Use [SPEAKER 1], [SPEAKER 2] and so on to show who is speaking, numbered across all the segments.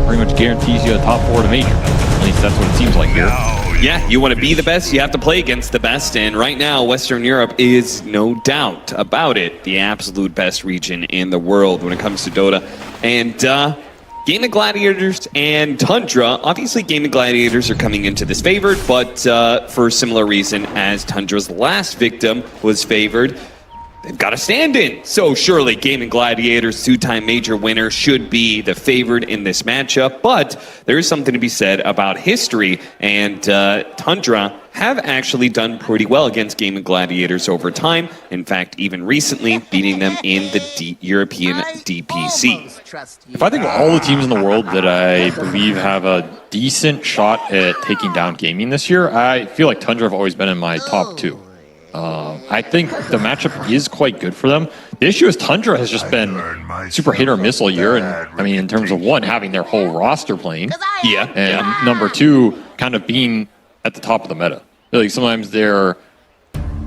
[SPEAKER 1] pretty much guarantees you a top 4 to major. At least that's what it seems like here.
[SPEAKER 2] Yeah, you want to be the best, you have to play against the best, and right now, Western Europe is, no doubt about it, the absolute best region in the world when it comes to Dota. And Gaimin Gladiators and Tundra, obviously Gaimin Gladiators are coming into this favored, but for a similar reason as Tundra's last victim was favored, they've got a stand-in. So surely Gaimin Gladiators, 2-time major winner, should be the favored in this matchup. But there is something to be said about history, and Tundra have actually done pretty well against Gaimin Gladiators over time. In fact, even recently, beating them in the European DPC.
[SPEAKER 1] If I think of all the teams in the world that I believe have a decent shot at taking down Gaimin this year, I feel like Tundra have always been in my top 2. I think the matchup is quite good for them. The issue is Tundra has just been super hit or miss all year, and I mean, in terms of one, having their whole roster playing, and number 2, kind of being at the top of the meta. Like sometimes they're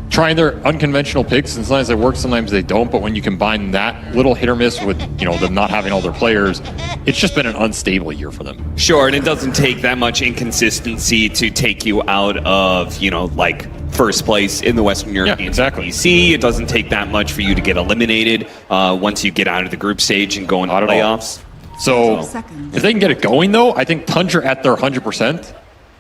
[SPEAKER 1] trying their unconventional picks, and sometimes they work, sometimes they don't. But when you combine that little hit or miss with them not having all their players, it's just been an unstable year for them.
[SPEAKER 2] Sure, and it doesn't take that much inconsistency to take you out of like first place in the Western European DPC. It doesn't take that much for you to get eliminated once you get out of the group stage and go into playoffs.
[SPEAKER 1] So if they can get it going, though, I think Tundra at their 100%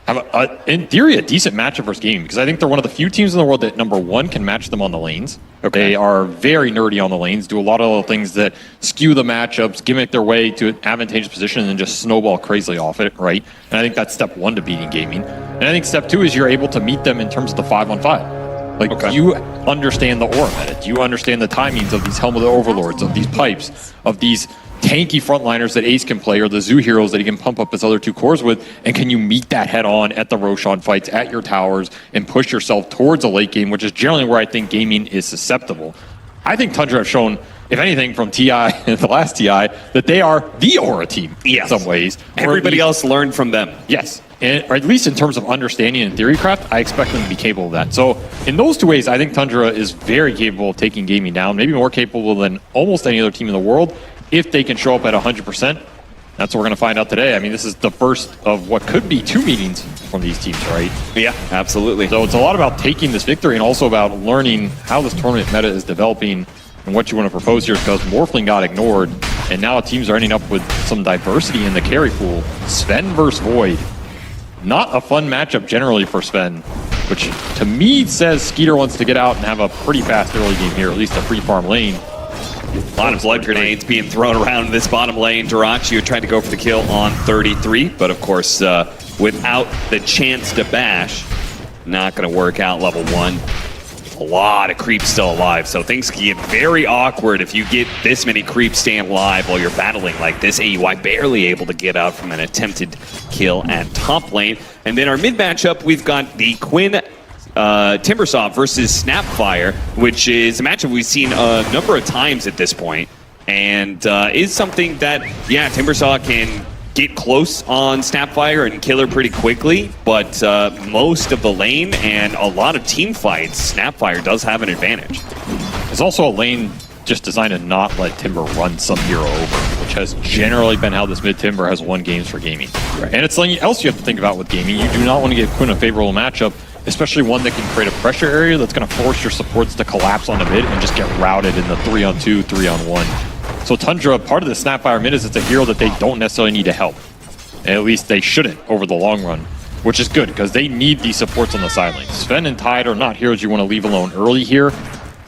[SPEAKER 1] have, in theory, a decent matchup versus Gaimin, because I think they're one of the few teams in the world that, number 1, can match them on the lanes. They are very nerdy on the lanes, do a lot of little things that skew the matchups, gimmick their way to an advantageous position, and then just snowball crazily off it, right? And I think that's step 1 to beating Gaimin. And I think step 2 is you're able to meet them in terms of the 5-on-5. Like, you understand the aura meta, you understand the timings of these Helm of the Overlords, of these pipes, of these tanky frontliners that Ace can play, or the Zoo heroes that he can pump up his other 2 cores with, and can you meet that head on at the Roshan fights, at your towers, and push yourself towards a late game, which is generally where I think Gaimin is susceptible. I think Tundra have shown, if anything, from TI and the last TI, that they are the aura team in some ways.
[SPEAKER 2] Everybody else learned from them.
[SPEAKER 1] Yes. Or at least in terms of understanding and theory craft, I expect them to be capable of that. So in those 2 ways, I think Tundra is very capable of taking Gaimin down, maybe more capable than almost any other team in the world, if they can show up at 100%. That's what we're going to find out today. I mean, this is the first of what could be 2 meetings from these teams, right?
[SPEAKER 2] Yeah, absolutely.
[SPEAKER 1] So it's a lot about taking this victory and also about learning how this tournament meta is developing and what you want to propose here, because Morphling got ignored, and now teams are ending up with some diversity in the carry pool. Sven versus Void. Not a fun matchup generally for Sven, which to me says Skeeter wants to get out and have a pretty fast early game here, at least a free farm lane.
[SPEAKER 2] A lot of blood grenades being thrown around in this bottom lane. DyrachYO tried to go for the kill on 33, but of course, without the chance to bash, not going to work out level 1. A lot of creeps still alive, so things can get very awkward if you get this many creeps staying alive while you're battling like this. AUI barely able to get out from an attempted kill at top lane. And then our mid matchup, we've got the Quinn Timbersaw versus Snapfire, which is a matchup we've seen a number of times at this point, and is something that, yeah, Timbersaw can get close on Snapfire and kill her pretty quickly, but most of the lane and a lot of team fights, Snapfire does have an advantage.
[SPEAKER 1] It's also a lane just designed to not let Timber run some hero over, which has generally been how this mid Timber has won games for Gaimin. Right. And it's something else you have to think about with Gaimin. You do not want to give Quinn a favorable matchup, especially one that can create a pressure area that's going to force your supports to collapse on the mid and just get routed in the 3-on-2, 3-on-1. So Tundra, part of the Snapfire mid is it's a hero that they don't necessarily need to help. At least they shouldn't over the long run, which is good because they need these supports on the side lane. Sven and Tide are not heroes you want to leave alone early here,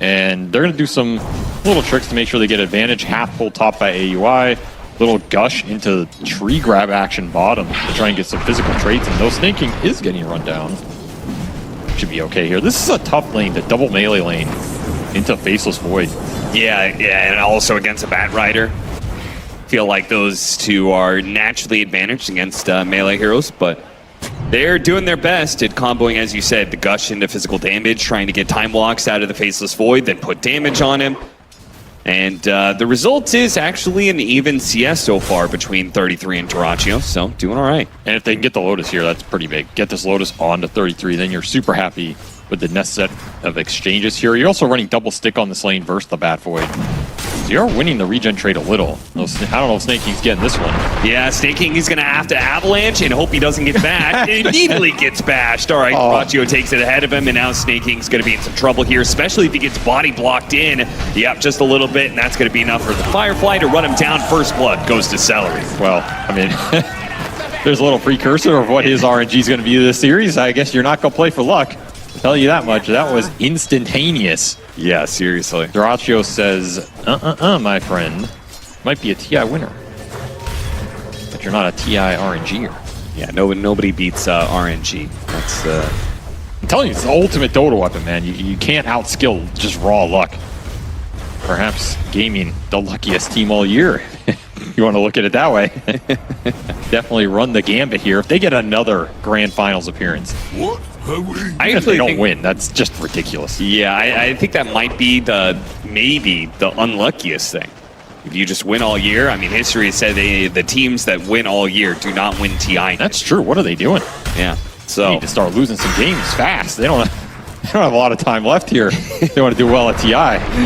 [SPEAKER 1] and they're going to do some little tricks to make sure they get advantage. Half pull top by AUI, little gush into tree grab action bottom to try and get some physical traits, and though Sneyking is getting run down, should be okay here. This is a tough lane, the double melee lane into Faceless Void.
[SPEAKER 2] Yeah, and also against a Bat Rider. Feel like those two are naturally advantaged against melee heroes, but they're doing their best at comboing, as you said, the gush into physical damage, trying to get time walks out of the Faceless Void, then put damage on him. And the result is actually an even CS so far between 33 and DyrachYO, so doing all right.
[SPEAKER 1] And if they can get the Lotus here, that's pretty big. Get this Lotus on to 33, then you're super happy with the next set of exchanges here. You're also running double stick on this lane versus the Bat Void. You're winning the regen trade a little. I don't know if Snaking's getting this one.
[SPEAKER 2] Yeah, Sneyking is going to have to avalanche and hope he doesn't get bashed. It immediately gets bashed. All right, DyrachYO takes it ahead of him, and now Snaking's going to be in some trouble here, especially if he gets body blocked in. Yep, just a little bit, and that's going to be enough for the Firefly to run him down. First blood goes to Seleri.
[SPEAKER 1] Well, I mean, there's a little precursor of what his RNG is going to be this series. I guess you're not going to play for luck. I'll tell you that much. That was instantaneous.
[SPEAKER 2] Yeah, seriously.
[SPEAKER 1] DyrachYO says, my friend, might be a TI winner, but you're not a TI RNGer.
[SPEAKER 2] Yeah, nobody beats RNG. That's
[SPEAKER 1] I'm telling you, it's the ultimate Dota weapon, man. You can't outskill just raw luck. Perhaps Gaimin, the luckiest team all year. You want to look at it that way. Definitely run the gambit here. If they get another Grand Finals appearance,
[SPEAKER 2] I
[SPEAKER 1] if they
[SPEAKER 2] actually
[SPEAKER 1] don't win, that's just ridiculous.
[SPEAKER 2] Yeah, I think that might be maybe the unluckiest thing. If you just win all year, I mean, history has said the teams that win all year do not win TI.
[SPEAKER 1] That's true. What are they doing?
[SPEAKER 2] Yeah,
[SPEAKER 1] They
[SPEAKER 2] so
[SPEAKER 1] need to start losing some games fast. They don't have a lot of time left here. They want to do well at TI.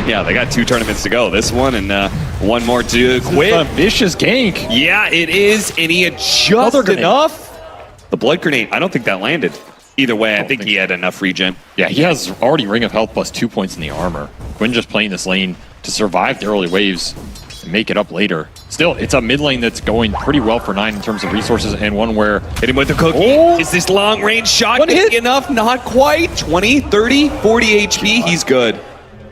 [SPEAKER 2] yeah, they got 2 tournaments to go. This one and one more to
[SPEAKER 1] It's a
[SPEAKER 2] quit.
[SPEAKER 1] vicious gank.
[SPEAKER 2] Yeah, it is, and he had just
[SPEAKER 1] grenade.
[SPEAKER 2] enough. The blood grenade, I don't think that landed. Either way, I think he had enough regen.
[SPEAKER 1] Yeah, he has already Ring of Health plus 2 points in the armor. Quinn just playing this lane to survive the early waves and make it up later. Still, it's a mid lane that's going pretty well for 9 in terms of resources, and one where...
[SPEAKER 2] Hit him with the cookie.
[SPEAKER 1] Oh.
[SPEAKER 2] Is this long range shot
[SPEAKER 1] One
[SPEAKER 2] gonna
[SPEAKER 1] hit.
[SPEAKER 2] be enough? Not quite. 20, 30, 40 HP. He's good.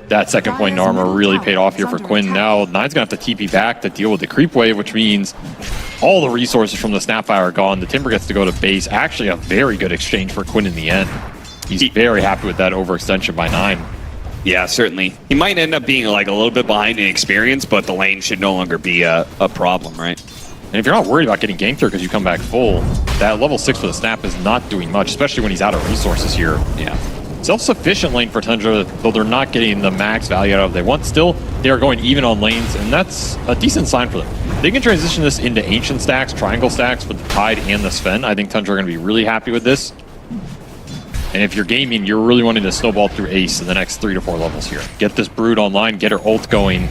[SPEAKER 1] That second point in armor really paid off here for Quinn. Now, Nine's going to have to TP back to deal with the creep wave, which means all the resources from the Snapfire are gone. The Timber gets to go to base. Actually, a very good exchange for Quinn in the end. He's very happy with that overextension by 9.
[SPEAKER 2] Yeah, certainly. He might end up being like a little bit behind in experience, but the lane should no longer be a problem, right?
[SPEAKER 1] And if you're not worried about getting ganked here because you come back full, that level 6 for the Snap is not doing much, especially when he's out of resources here.
[SPEAKER 2] Yeah.
[SPEAKER 1] Self-sufficient lane for Tundra, though they're not getting the max value out of they want. Still, they are going even on lanes, and that's a decent sign for them. They can transition this into ancient stacks, triangle stacks for the Tide and the Sven. I think Tundra are going to be really happy with this. And if you're gaming, you're really wanting to snowball through Ace in the next 3 to 4 levels here. Get this Brood online, get her ult going.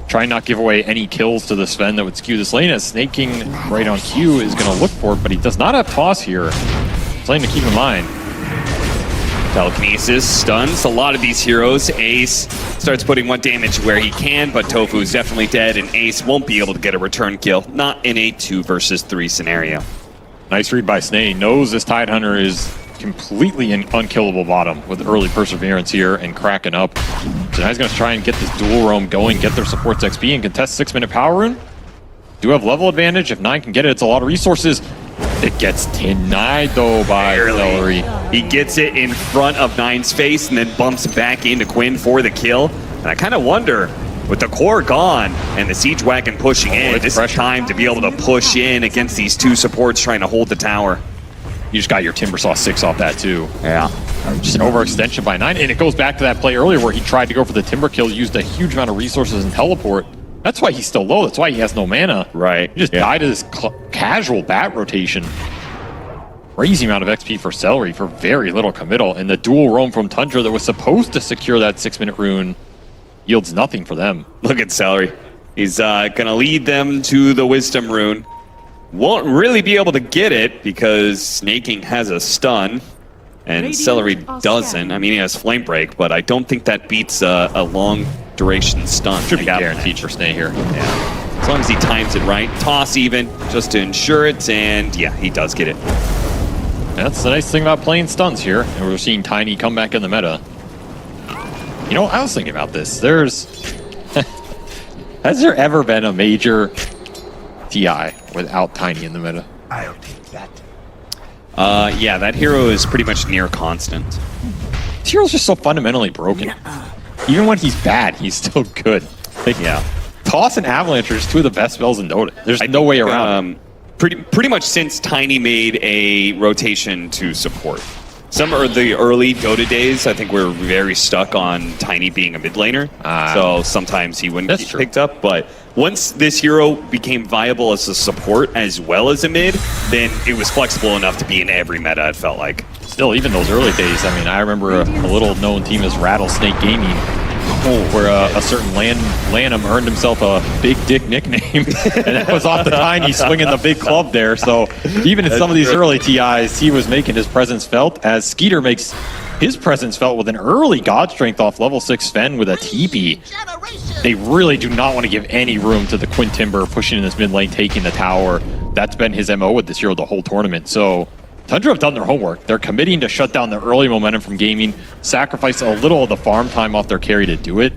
[SPEAKER 1] Try and not give away any kills to the Sven that would skew this lane, as Sneyking right on cue is going to look for it, but he does not have toss here. Something to keep in mind.
[SPEAKER 2] Telekinesis stuns a lot of these heroes. Ace starts putting 1 damage where he can, but tOfu is definitely dead, and Ace won't be able to get a return kill. Not in a 2 versus 3 scenario.
[SPEAKER 1] Nice read by Sney. Knows this Tide Hunter is completely an unkillable bottom with early perseverance here and cracking up. So now he's going to try and get this dual roam going, get their supports XP, and contest 6-minute power rune. Do have level advantage. If 9 can get it, it's a lot of resources. It gets denied though by Seleri.
[SPEAKER 2] He gets it in front of 9's face and then bumps back into Quinn for the kill. And I kind of wonder, with the core gone and the siege wagon pushing in, this is time to be able to push in against these 2 supports trying to hold the tower.
[SPEAKER 1] You just got your Timbersaw 6 off that too.
[SPEAKER 2] Yeah.
[SPEAKER 1] Just an overextension by 9. And it goes back to that play earlier where he tried to go for the Timber kill, used a huge amount of resources and teleport. That's why he's still low. That's why he has no mana.
[SPEAKER 2] Right.
[SPEAKER 1] He just died to this casual bat rotation. Crazy amount of XP for Seleri for very little committal. And the dual roam from Tundra that was supposed to secure that 6-minute rune yields nothing for them.
[SPEAKER 2] Look at Seleri. He's going to lead them to the Wisdom rune. Won't really be able to get it because Sneyking has a stun and Seleri doesn't. I mean, he has Flame Break, but I don't think that beats a long duration stun.
[SPEAKER 1] Should be guaranteed for Sney here.
[SPEAKER 2] Yeah. As long as he times it right. Toss even, just to ensure it, and yeah, he does get it.
[SPEAKER 1] That's the nice thing about playing stuns here. And we're seeing Tiny come back in the meta. You know, I was thinking about this. Has there ever been a major TI without Tiny in the meta?
[SPEAKER 3] I'll take that.
[SPEAKER 2] Yeah, that hero is pretty much near constant.
[SPEAKER 1] This hero's just so fundamentally broken. Even when he's bad, he's still good. Like,
[SPEAKER 2] Yeah.
[SPEAKER 1] Toss and Avalanche are just 2 of the best spells in Dota. There's no way around it.
[SPEAKER 2] Pretty much since Tiny made a rotation to support. Some of the early Dota days, I think we're very stuck on Tiny being a mid laner. So sometimes he wouldn't get picked up. But once this hero became viable as a support as well as a mid, then it was flexible enough to be in every meta, it felt like.
[SPEAKER 1] Still, even those early days, I mean, I remember a little known team as Rattlesnake Gaming where a certain Lanham earned himself a big dick nickname, and that was off the tiny swinging the big club there. So even in some of these early TIs, he was making his presence felt, as Skiter makes his presence felt with an early God Strength off level 6 Sven with a TP. They really do not want to give any room to the Quinn Timber pushing in this mid lane, taking the tower. That's been his MO with this hero the whole tournament. So Tundra have done their homework. They're committing to shut down the early momentum from Gaimin, sacrifice a little of the farm time off their carry to do it.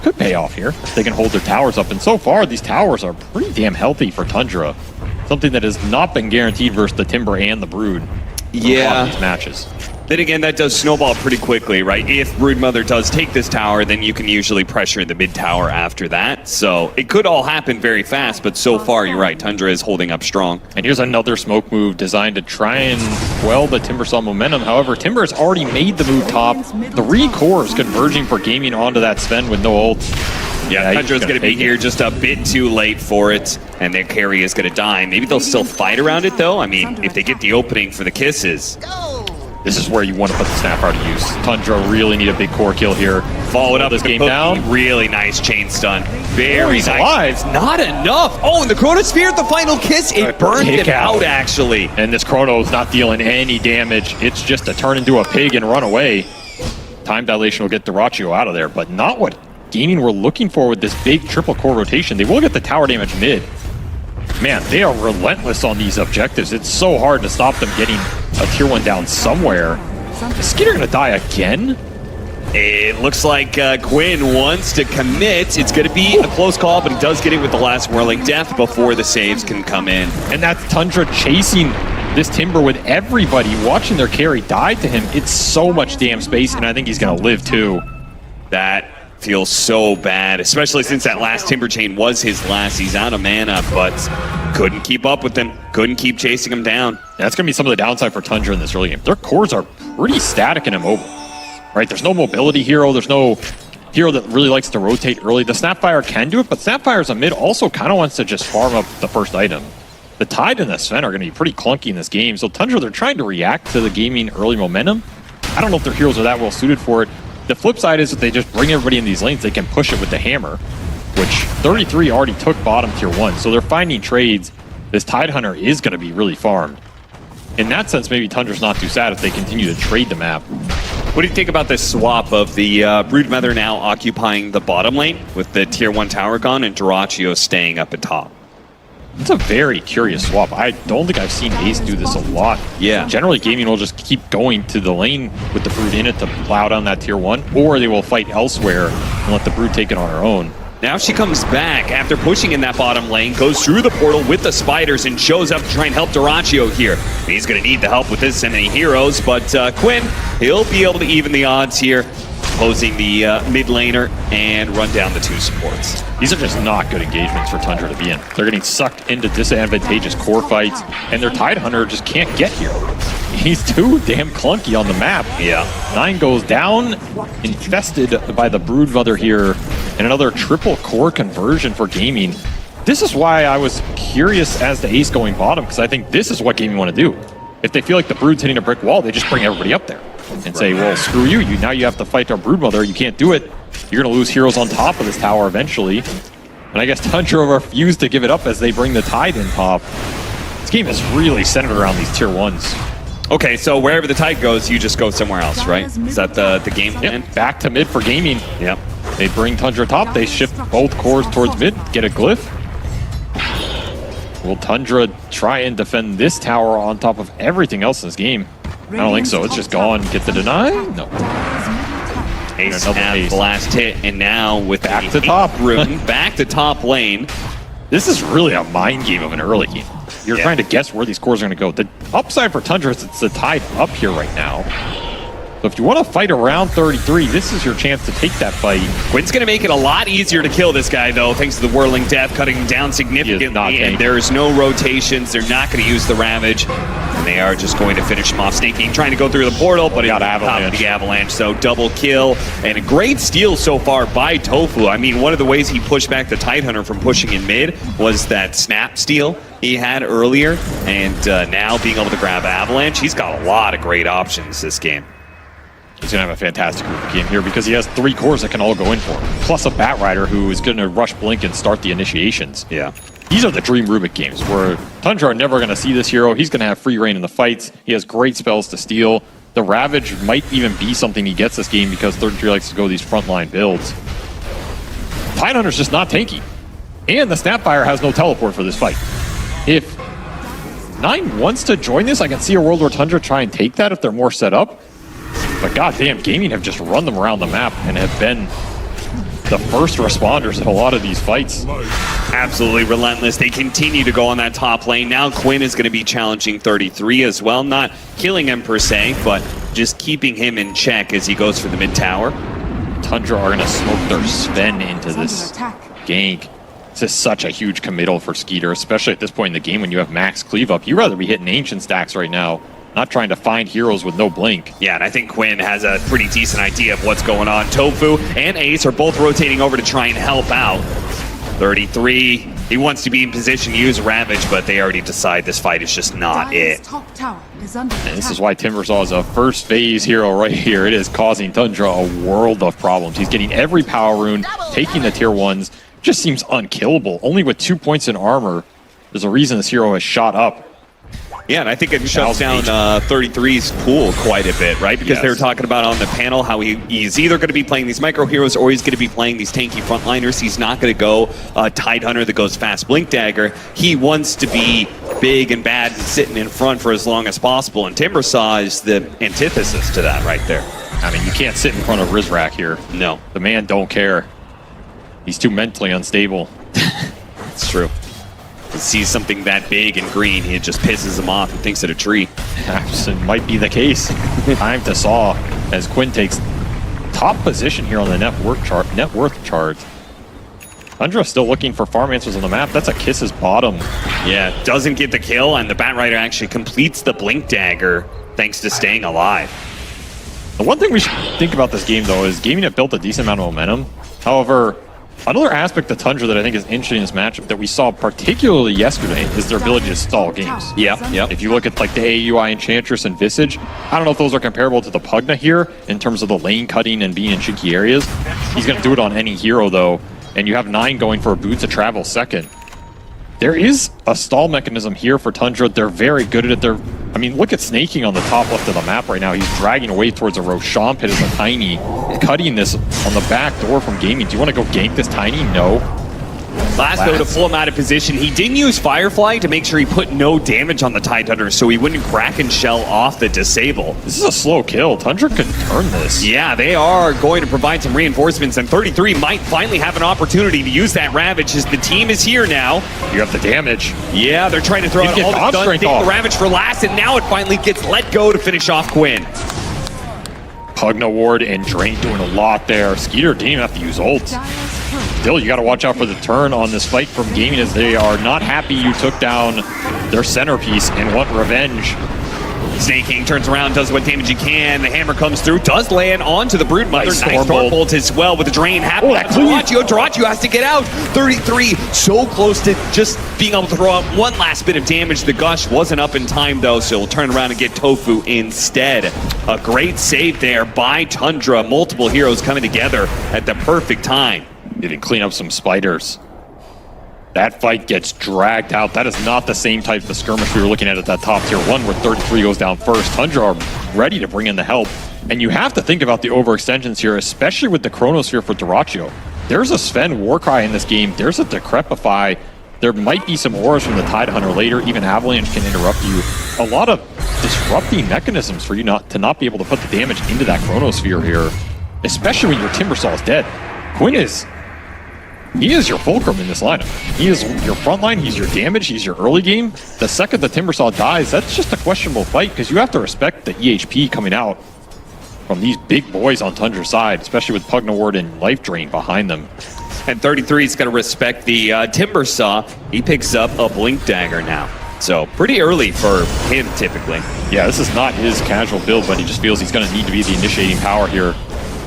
[SPEAKER 1] Could pay off here if they can hold their towers up. And so far, these towers are pretty damn healthy for Tundra. Something that has not been guaranteed versus the Timber and the Brood.
[SPEAKER 2] Yeah.
[SPEAKER 1] These matches.
[SPEAKER 2] Then again, that does snowball pretty quickly, right? If Broodmother does take this tower, then you can usually pressure the mid tower after that. So it could all happen very fast, but so far, you're right, Tundra is holding up strong.
[SPEAKER 1] And here's another smoke move designed to try and quell the Timbersaw momentum. However, Timber has already made the move top. 3 cores converging for Gaimin onto that Sven with no ult.
[SPEAKER 2] Yeah, Tundra's going to be here just a bit too late for it, and their carry is going to die. Maybe they'll still fight around it, though. I mean, if they get the opening for the kisses.
[SPEAKER 1] This is where you want to put the Snapper to use. Tundra really need a big core kill here.
[SPEAKER 2] Follow it up
[SPEAKER 1] this
[SPEAKER 2] with
[SPEAKER 1] game down.
[SPEAKER 2] Really nice chain stun. Very
[SPEAKER 1] he's
[SPEAKER 2] nice.
[SPEAKER 1] alive.
[SPEAKER 2] Not enough. Oh, and the Chronosphere at the final kiss, it burned it out, actually.
[SPEAKER 1] And this Chrono's not dealing any damage. It's just to turn into a pig and run away. Time dilation will get DyrachYO out of there, but not what Gaimin were looking for with this big triple core rotation. They will get the tower damage mid. Man, they are relentless on these objectives. It's so hard to stop them getting a tier 1 down somewhere. Is Skiter gonna die again?
[SPEAKER 2] It looks like Quinn wants to commit. It's going to be a close call, but he does get it with the last whirling death before the saves can come in.
[SPEAKER 1] And that's Tundra chasing this Timber with everybody watching their carry die to him. It's so much damn space, and I think he's gonna live too.
[SPEAKER 2] That feels so bad, especially since that last Timber chain was his last. He's out of mana, but couldn't keep up with them. Couldn't keep chasing him down.
[SPEAKER 1] That's going to be some of the downside for Tundra in this early game. Their cores are pretty static and immobile, right? There's no mobility hero. There's no hero that really likes to rotate early. The Snapfire can do it, but Snapfire's a mid also kind of wants to just farm up the first item. The Tide and the Sven are going to be pretty clunky in this game, so Tundra, they're trying to react to the Gaimin early momentum. I don't know if their heroes are that well suited for it. The flip side is if they just bring everybody in these lanes, they can push it with the hammer, which 33 already took bottom tier 1, so they're finding trades. This Tide Hunter is going to be really farmed. In that sense, maybe Tundra's not too sad if they continue to trade the map.
[SPEAKER 2] What do you think about this swap of the Broodmother now occupying the bottom lane with the tier 1 tower gone and DyrachYO staying up at top?
[SPEAKER 1] It's a very curious swap. I don't think I've seen Ace do this a lot.
[SPEAKER 2] Yeah.
[SPEAKER 1] Generally, Gaimin will just keep going to the lane with the Brood in it to plow down that tier 1, or they will fight elsewhere and let the Brood take it on her own.
[SPEAKER 2] Now she comes back after pushing in that bottom lane, goes through the portal with the spiders and shows up to try and help DyrachYO here. He's going to need the help with this many heroes, but Quinn, he'll be able to even the odds here, posing the mid laner and run down the 2 supports.
[SPEAKER 1] These are just not good engagements for Tundra to be in. They're getting sucked into disadvantageous core fights, and their Tide Hunter just can't get here. He's too damn clunky on the map.
[SPEAKER 2] Yeah.
[SPEAKER 1] 9 goes down, infested by the Broodmother here, and another triple core conversion for Gaimin. This is why I was curious as to Ace going bottom, because I think this is what Gaimin want to do. If they feel like the Brood's hitting a brick wall, they just bring everybody up there and say, well, screw you. Now you have to fight our Broodmother. You can't do it. You're going to lose heroes on top of this tower eventually. And I guess Tundra refused to give it up as they bring the Tide in top. This game is really centered around these tier 1s.
[SPEAKER 2] Okay, so wherever the Tide goes, you just go somewhere else, right? Is that the game plan?
[SPEAKER 1] Yep, back to mid for Gaimin.
[SPEAKER 2] Yep.
[SPEAKER 1] They bring Tundra top. They shift both cores towards mid, get a glyph. Will Tundra try and defend this tower on top of everything else in this game? I don't think so. It's just gone. Get the deny? No.
[SPEAKER 2] Ace has the last hit, and now with
[SPEAKER 1] back to top
[SPEAKER 2] room, back to top lane.
[SPEAKER 1] This is really a mind game of an early game. You're trying to guess where these cores are going to go. The upside for Tundra is it's the Tide up here right now. So if you want to fight around 33, this is your chance to take that fight.
[SPEAKER 2] Quinn's going to make it a lot easier to kill this guy, though, thanks to the Whirling Death, cutting him down significantly. And there's no rotations. They're not going to use the Ravage. And they are just going to finish him off. Sneyking trying to go through the portal, but he got avalanche. The avalanche, so double kill. And a great steal so far by tOfu. I mean, one of the ways he pushed back the Tide Hunter from pushing in mid was that snap steal he had earlier. And now being able to grab avalanche, he's got a lot of great options this game.
[SPEAKER 1] He's going to have a fantastic group game here because he has 3 cores that can all go in for him, plus a Bat Rider who is going to rush Blink and start the initiations.
[SPEAKER 2] Yeah.
[SPEAKER 1] These are the dream Rubik games where Tundra are never going to see this hero. He's going to have free reign in the fights. He has great spells to steal. The Ravage might even be something he gets this game because 33 likes to go these frontline builds. Tidehunter's just not tanky. And the Snapfire has no teleport for this fight. If 9 wants to join this, I can see a world where Tundra try and take that if they're more set up. But goddamn, Gaimin have just run them around the map and have been the first responders in a lot of these fights.
[SPEAKER 2] Absolutely relentless. They continue to go on that top lane. Now Quinn is going to be challenging 33 as well. Not killing him per se, but just keeping him in check as he goes for the mid tower.
[SPEAKER 1] Tundra are going to smoke their Sven into this gank. This is such a huge committal for Skiter, especially at this point in the game when you have max cleave up. You'd rather be hitting ancient stacks right now, not trying to find heroes with no blink.
[SPEAKER 2] Yeah, and I think Quinn has a pretty decent idea of what's going on. tOfu and Ace are both rotating over to try and help out. 33, he wants to be in position to use Ravage, but they already decide this fight is just not it.
[SPEAKER 1] And this is why Timbersaw is a first phase hero right here. It is causing Tundra a world of problems. He's getting every power rune, taking the tier 1s. Just seems unkillable. Only with 2 points in armor, there's a reason this hero has shot up.
[SPEAKER 2] Yeah, and I think it shuts down 33's pool quite a bit, right? Because they were talking about on the panel how he's either going to be playing these micro heroes or he's going to be playing these tanky frontliners. He's not going to go Tidehunter that goes fast Blink Dagger. He wants to be big and bad and sitting in front for as long as possible. And Timbersaw is the antithesis to that right there.
[SPEAKER 1] I mean, you can't sit in front of Rizrak here.
[SPEAKER 2] No.
[SPEAKER 1] The man don't care. He's too mentally unstable.
[SPEAKER 2] It's true. He sees something that big and green, he just pisses him off and thinks it a tree.
[SPEAKER 1] It might be the case. Time to saw as Quinn takes top position here on the net worth chart. Tundra still looking for farm answers on the map. That's a Kiss's bottom.
[SPEAKER 2] Yeah, doesn't get the kill, and the Bat Rider actually completes the Blink Dagger thanks to staying alive.
[SPEAKER 1] The one thing we should think about this game, though, is Gaimin have built a decent amount of momentum. However, another aspect of Tundra that I think is interesting in this matchup that we saw particularly yesterday is their ability to stall games.
[SPEAKER 2] Yeah.
[SPEAKER 1] If you look at like the AUI Enchantress and Visage, I don't know if those are comparable to the Pugna here in terms of the lane cutting and being in cheeky areas. He's going to do it on any hero though, and you have 9 going for a boot to travel second. There is a stall mechanism here for Tundra. They're very good at it. I mean, look at Sneyking on the top left of the map right now. He's dragging away towards a Roshan pit as a Tiny, cutting this on the back door from Gaimin. Do you want to go gank this Tiny? No.
[SPEAKER 2] Last though, to pull him out of position, he didn't use Firefly to make sure he put no damage on the Tidehunter so he wouldn't crack and shell off the disable.
[SPEAKER 1] This is a slow kill. Tundra could turn this.
[SPEAKER 2] Yeah, they are going to provide some reinforcements, and 33 might finally have an opportunity to use that Ravage as the team is here now.
[SPEAKER 1] You have the damage.
[SPEAKER 2] Yeah, they're trying to throw out all the stuns, take the Ravage for last, and now it finally gets let go to finish off Quinn.
[SPEAKER 1] Pugna Ward and Drain doing a lot there. Skiter didn't even have to use ult. Still, you got to watch out for the turn on this fight from Gaimin as they are not happy you took down their centerpiece and want revenge.
[SPEAKER 2] Sneyking turns around, does what damage he can. The hammer comes through, does land onto the Broodmother. Nice Stormbolt as well with the drain happening. DyrachYO has to get out. 33 so close to just being able to throw out one last bit of damage. The Gush wasn't up in time though, so he'll turn around and get tOfu instead. A great save there by Tundra. Multiple heroes coming together at the perfect time.
[SPEAKER 1] Didn't clean up some spiders. That fight gets dragged out. That is not the same type of skirmish we were looking at that top tier 1 where 33 goes down first. Tundra are ready to bring in the help. And you have to think about the overextensions here, especially with the Chronosphere for DyrachYO. There's a Sven Warcry in this game. There's a Decrepify. There might be some auras from the Tidehunter later. Even Avalanche can interrupt you. A lot of disrupting mechanisms for you to not be able to put the damage into that Chronosphere here, especially when your Timbersaw is dead. Quinn is... He is your fulcrum in this lineup. He is your frontline, he's your damage, he's your early game. The second the Timbersaw dies, that's just a questionable fight because you have to respect the EHP coming out from these big boys on Tundra's side, especially with Pugna Ward and Life Drain behind them.
[SPEAKER 2] And 33's got to respect the Timbersaw. He picks up a Blink Dagger now. So pretty early for him typically.
[SPEAKER 1] Yeah, this is not his casual build, but he just feels he's going to need to be the initiating power here.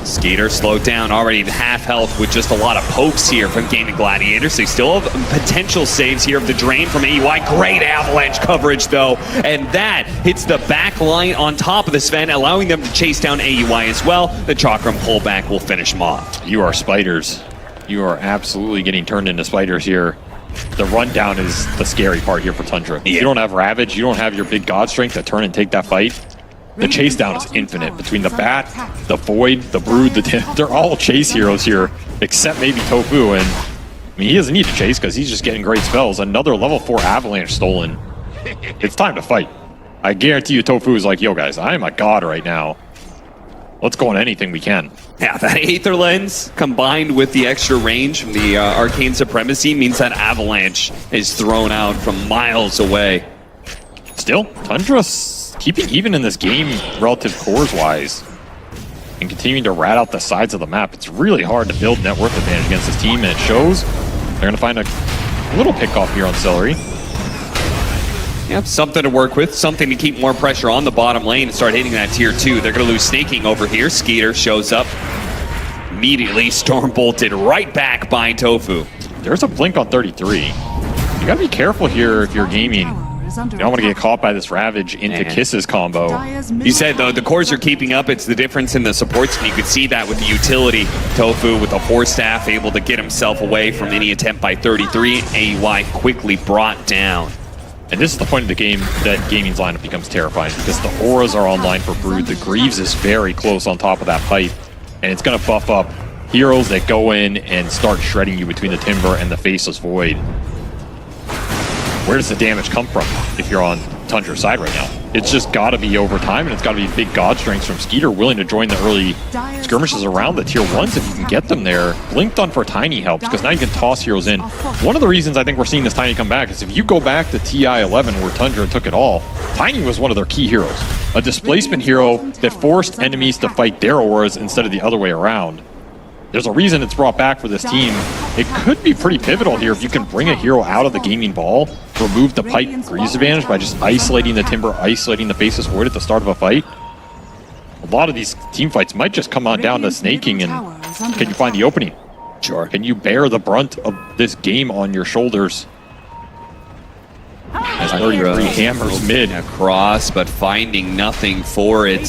[SPEAKER 2] Skiter slowed down, already at half health with just a lot of pokes here from Gaimin Gladiators. They still have potential saves here of the drain from AUI. Great avalanche coverage though, and that hits the back line on top of the Sven, allowing them to chase down AUI as well. The Chakram pullback will finish him off.
[SPEAKER 1] You are spiders. You are absolutely getting turned into spiders here. The rundown is the scary part here for Tundra.
[SPEAKER 2] Yeah.
[SPEAKER 1] You don't have Ravage, you don't have your big God Strength to turn and take that fight. The chase down is infinite between the Bat, the Void, the Brood, they're all chase heroes here, except maybe tOfu. And I mean, he doesn't need to chase because he's just getting great spells. Another level 4 avalanche stolen. It's time to fight. I guarantee you tOfu is like, yo guys, I am a god right now. Let's go on anything we can.
[SPEAKER 2] Yeah, that Aether Lens combined with the extra range from the Arcane Supremacy means that avalanche is thrown out from miles away.
[SPEAKER 1] Still, Tundra's keeping even in this game relative cores-wise and continuing to rat out the sides of the map. It's really hard to build net worth advantage against this team, and it shows. They're going to find a little pick-off here on Seleri.
[SPEAKER 2] Yeah, something to work with, something to keep more pressure on the bottom lane and start hitting that tier 2. They're going to lose Sneyking over here. Skiter shows up. Immediately storm bolted right back by tOfu.
[SPEAKER 1] There's a blink on 33. You got to be careful here if you're gaming. You don't want to get caught by this Ravage into Kisses combo.
[SPEAKER 2] You said, though, the cores are keeping up. It's the difference in the supports, and you could see that with the utility. tOfu with the Force Staff able to get himself away from any attempt by 33. AUI quickly brought down.
[SPEAKER 1] And this is the point of the game that Gaming's lineup becomes terrifying, because the auras are online for Brood. The Greaves is very close on top of that pipe, and it's going to buff up heroes that go in and start shredding you between the Timber and the Faceless Void. Where does the damage come from if you're on Tundra's side right now? It's just got to be over time, and it's got to be big God strengths from Skiter willing to join the early skirmishes around the tier 1s if you can get them there. Blinked on for Tiny helps, because now you can toss heroes in. One of the reasons I think we're seeing this Tiny come back is if you go back to TI-11 where Tundra took it all, Tiny was one of their key heroes. A displacement hero that forced enemies to fight their auras instead of the other way around. There's a reason it's brought back for this team. It could be pretty pivotal here if you can bring a hero out of the gaming ball, remove the pipe Greaves advantage by just isolating the Timber, isolating the Faceless Void at the start of a fight. A lot of these team fights might just come on down to Sneyking, and can you find the opening?
[SPEAKER 2] Sure.
[SPEAKER 1] Can you bear the brunt of this game on your shoulders? As 33 hammers mid.
[SPEAKER 2] Across, but finding nothing for it.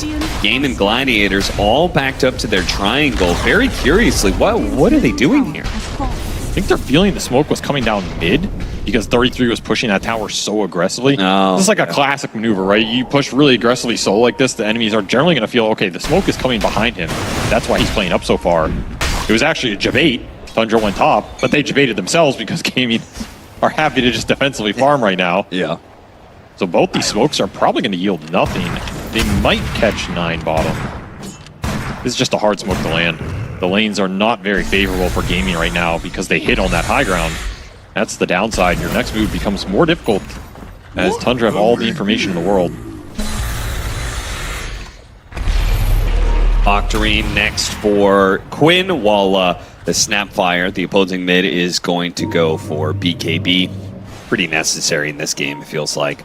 [SPEAKER 2] Gaimin Gladiators all backed up to their triangle. Very curiously, what are they doing here?
[SPEAKER 1] I think they're feeling the smoke was coming down mid because 33 was pushing that tower so aggressively.
[SPEAKER 2] Oh,
[SPEAKER 1] this is like a classic maneuver, right? You push really aggressively solo like this, the enemies are generally going to feel, okay, the smoke is coming behind him. That's why he's playing up so far. It was actually a jabait. Tundra went top, but they jabaited themselves because Gaming are happy to just defensively farm right now.
[SPEAKER 2] Yeah.
[SPEAKER 1] So both these smokes are probably going to yield nothing. They might catch 9 bottom. This is just a hard smoke to land. The lanes are not very favorable for Gaming right now because they hit on that high ground. That's the downside. Your next move becomes more difficult as Tundra have all the information in the world.
[SPEAKER 2] Octarine next for Quinn, while the Snapfire, the opposing mid, is going to go for BKB. Pretty necessary in this game, it feels like.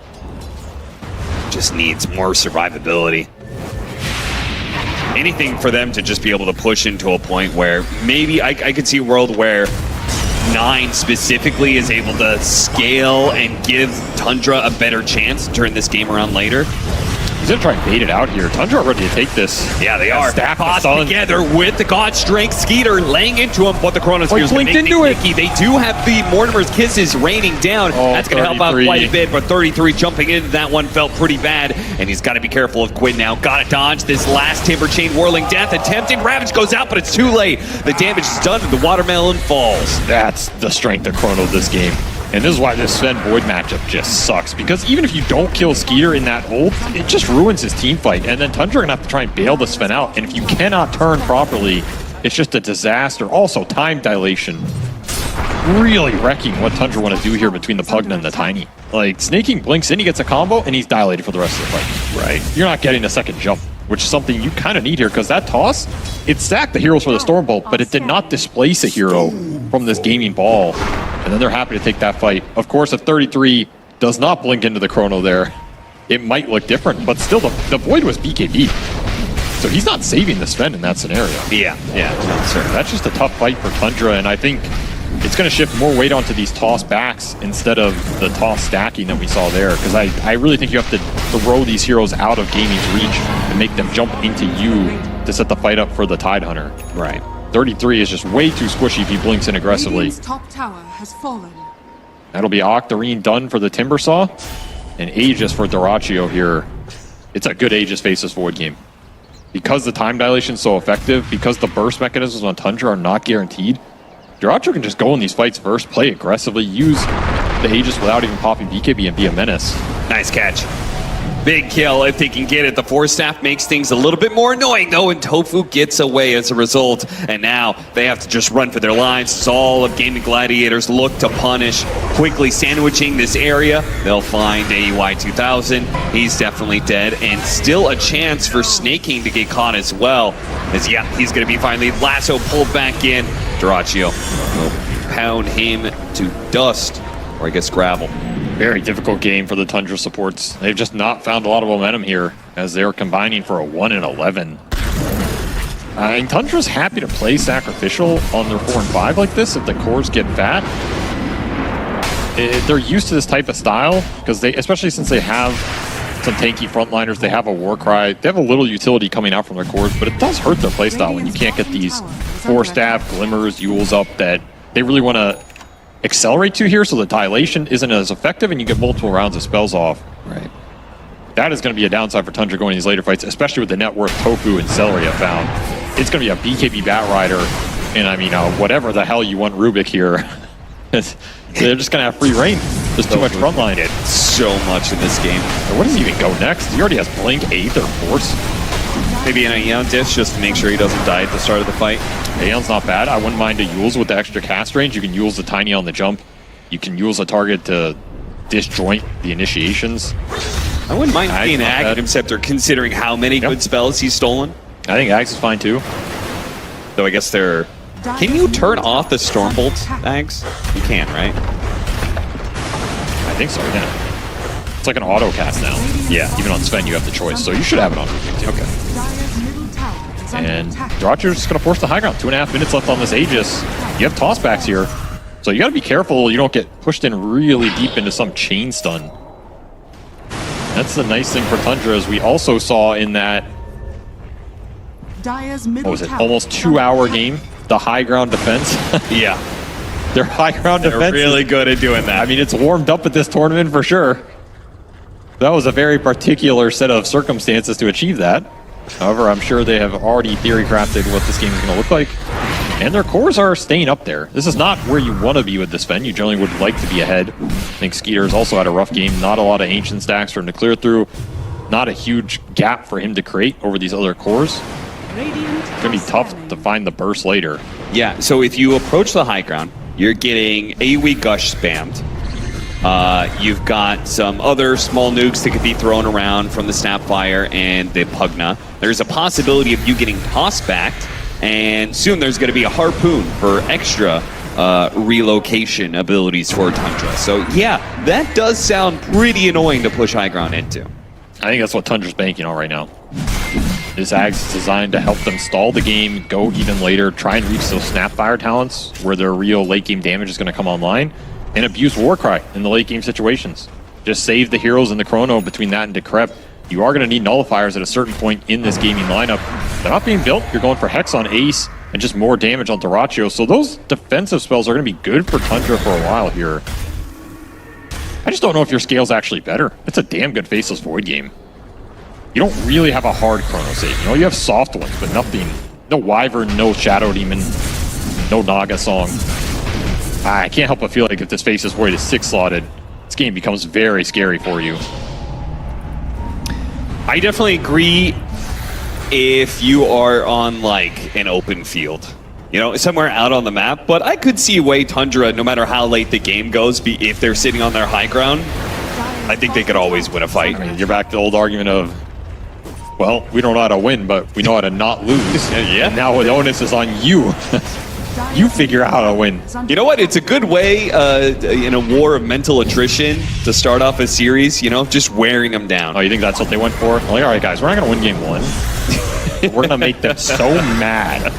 [SPEAKER 2] Just needs more survivability. Anything for them to just be able to push into a point where maybe I could see a world where 9 specifically is able to scale and give Tundra a better chance to turn this game around later.
[SPEAKER 1] He's going to try and bait it out here. Tundra are ready to take this.
[SPEAKER 2] Yeah, they are.
[SPEAKER 1] Stack
[SPEAKER 2] Caught together with the God Strength. Skiter laying into him, but the Chronosphere is
[SPEAKER 1] blinked into it.
[SPEAKER 2] They do have the Mortimer's Kisses raining down.
[SPEAKER 1] Oh,
[SPEAKER 2] that's going to help out quite a bit, but 33 jumping into that one felt pretty bad, and he's got to be careful of Quinn now. Got to dodge this last Timber Chain Whirling Death. Attempting Ravage goes out, but it's too late. The damage is done, and the Watermelon falls.
[SPEAKER 1] That's the strength of Chrono this game. And this is why this Sven Void matchup just sucks, because even if you don't kill Skiter in that ult, it just ruins his team fight, and then Tundra are gonna have to try and bail the Sven out, and if you cannot turn properly, it's just a disaster. Also, time dilation. Really wrecking what Tundra want to do here between the Pugna and the Tiny. Like, Sneyking blinks in, he gets a combo, and he's dilated for the rest of the fight. Right. You're not getting a second jump, which is something you kind of need here, because that toss, it stacked the heroes for the Stormbolt, but it did not displace a hero from this gaming ball. And then they're happy to take that fight. Of course, if 33 does not blink into the Chrono there, it might look different, but still, the Void was BKB. So he's not saving the spend in that scenario.
[SPEAKER 2] Yeah, no, certainly.
[SPEAKER 1] That's just a tough fight for Tundra, and I think it's going to shift more weight onto these toss backs instead of the toss stacking that we saw there, because I really think you have to throw these heroes out of Gaiming's reach and make them jump into you to set the fight up for the Tide Hunter.
[SPEAKER 2] Right.
[SPEAKER 1] 33 is just way too squishy if he blinks in aggressively.
[SPEAKER 3] Radiant's top tower has fallen.
[SPEAKER 1] That'll be Octarine done for the Timbersaw, and Aegis for DyrachYO here. It's a good Aegis Faceless Void game. Because the time dilation is so effective, because the burst mechanisms on Tundra are not guaranteed, DyrachYO can just go in these fights first, play aggressively, use the Aegis without even popping BKB and be a menace.
[SPEAKER 2] Nice catch. Big kill if they can get it. The Force Staff makes things a little bit more annoying, though, and tOfu gets away as a result. And now they have to just run for their lives. As all of Gaimin Gladiators look to punish, quickly sandwiching this area. They'll find AEY 2000. He's definitely dead, and still a chance for Sneyking to get caught as well. As, yeah, he's going to be finally lasso pulled back in. DyrachYO will pound him to dust, or I guess gravel.
[SPEAKER 1] Very difficult game for the Tundra supports. They've just not found a lot of momentum here as they're combining for a 1-11. And Tundra's happy to play sacrificial on their 4 and 5 like this if the cores get fat. They're used to this type of style because they, especially since they have some tanky frontliners, they have a Warcry, they have a little utility coming out from their cores, but it does hurt their playstyle when you can't get these 4 staff, glimmers, Yules up that they really want to accelerate to here, so the dilation isn't as effective and you get multiple rounds of spells off.
[SPEAKER 2] Right.
[SPEAKER 1] That is going to be a downside for Tundra going in these later fights, especially with the net worth tOfu and Seleri have found. It's going to be a BKB Bat Rider, and I mean, whatever the hell you want Rubik here. They're just going to have free reign. There's too much frontline.
[SPEAKER 2] So much in this game.
[SPEAKER 1] So where does he even go next? He already has Blink, 8th, or Force.
[SPEAKER 2] Maybe an Aeon dish just to make sure he doesn't die at the start of the fight.
[SPEAKER 1] Aeon's not bad. I wouldn't mind a Yules with the extra cast range. You can Yules the Tiny on the jump. You can Yules a target to disjoint the initiations.
[SPEAKER 2] I wouldn't mind
[SPEAKER 1] Ag's
[SPEAKER 2] being an
[SPEAKER 1] not bad.
[SPEAKER 2] Aghanim Scepter considering how many good spells he's stolen.
[SPEAKER 1] I think Ags is fine too.
[SPEAKER 2] Though I guess they're... Can you turn off the Stormbolt, Ags? You can, right?
[SPEAKER 1] I think so, yeah. It's like an auto cast now.
[SPEAKER 2] Yeah.
[SPEAKER 1] Even on Sven, you have the choice, so you should have it on Rubik too.
[SPEAKER 2] Okay.
[SPEAKER 3] Dire's middle tower is under
[SPEAKER 1] And
[SPEAKER 3] attack.
[SPEAKER 1] DyrachYO's just going to force the high ground. 2.5 minutes left on this Aegis. You have tossbacks here, so you got to be careful you don't get pushed in really deep into some chain stun. That's the nice thing for Tundra, as we also saw in that,
[SPEAKER 3] Dire's
[SPEAKER 1] what
[SPEAKER 3] middle
[SPEAKER 1] was it,
[SPEAKER 3] tower
[SPEAKER 1] almost
[SPEAKER 3] is under
[SPEAKER 1] 2-hour
[SPEAKER 3] attack.
[SPEAKER 1] game, the high ground defense.
[SPEAKER 2] Yeah.
[SPEAKER 1] Their high ground
[SPEAKER 2] They're
[SPEAKER 1] defense
[SPEAKER 2] really good at doing that.
[SPEAKER 1] I mean, it's warmed up at this tournament for sure. That was a very particular set of circumstances to achieve that. However, I'm sure they have already theory crafted what this game is going to look like. And their cores are staying up there. This is not where you want to be with this Sven. You generally would like to be ahead. I think Skiter's also had a rough game. Not a lot of ancient stacks for him to clear through. Not a huge gap for him to create over these other cores.
[SPEAKER 3] Radiant
[SPEAKER 1] It's going to be tough to find the burst later.
[SPEAKER 2] Yeah, so if you approach the high ground, you're getting AoE Gush spammed. You've got some other small nukes that could be thrown around from the Snapfire and the Pugna. There's a possibility of you getting tossed back, and soon there's going to be a Harpoon for extra relocation abilities for Tundra. So yeah, that does sound pretty annoying to push high ground into.
[SPEAKER 1] I think that's what Tundra's banking on right now. This Ags is designed to help them stall the game, go even later, try and reach those Snapfire talents where their real late game damage is going to come online, and abuse Warcry in the late game situations. Just save the heroes in the chrono between that and Decrep. You are going to need nullifiers at a certain point in this gaming lineup. They're not being built. You're going for Hex on Ace and just more damage on DyrachYO. So those defensive spells are going to be good for Tundra for a while here. I just don't know if your scale's actually better. It's a damn good Faceless Void game. You don't really have a hard chrono save. You know, you have soft ones, but nothing. No Wyvern, no Shadow Demon, no Naga Song. I can't help but feel like if this Faceless Void is 6-slotted, this game becomes very scary for you.
[SPEAKER 2] I definitely agree if you are on like an open field, you know, somewhere out on the map, but I could see a way Tundra, no matter how late the game goes, if they're sitting on their high ground, I think they could always win a fight.
[SPEAKER 1] I mean, you're back to the old argument of, well, we don't know how to win, but we know how to not lose.
[SPEAKER 2] Yeah.
[SPEAKER 1] And now the onus is on you. You figure out how to win.
[SPEAKER 2] You know what? It's a good way in a war of mental attrition to start off a series, you know, just wearing them down.
[SPEAKER 1] Oh, you think that's what they went for? Like, all right, guys, we're not going to win game 1. We're gonna make them so mad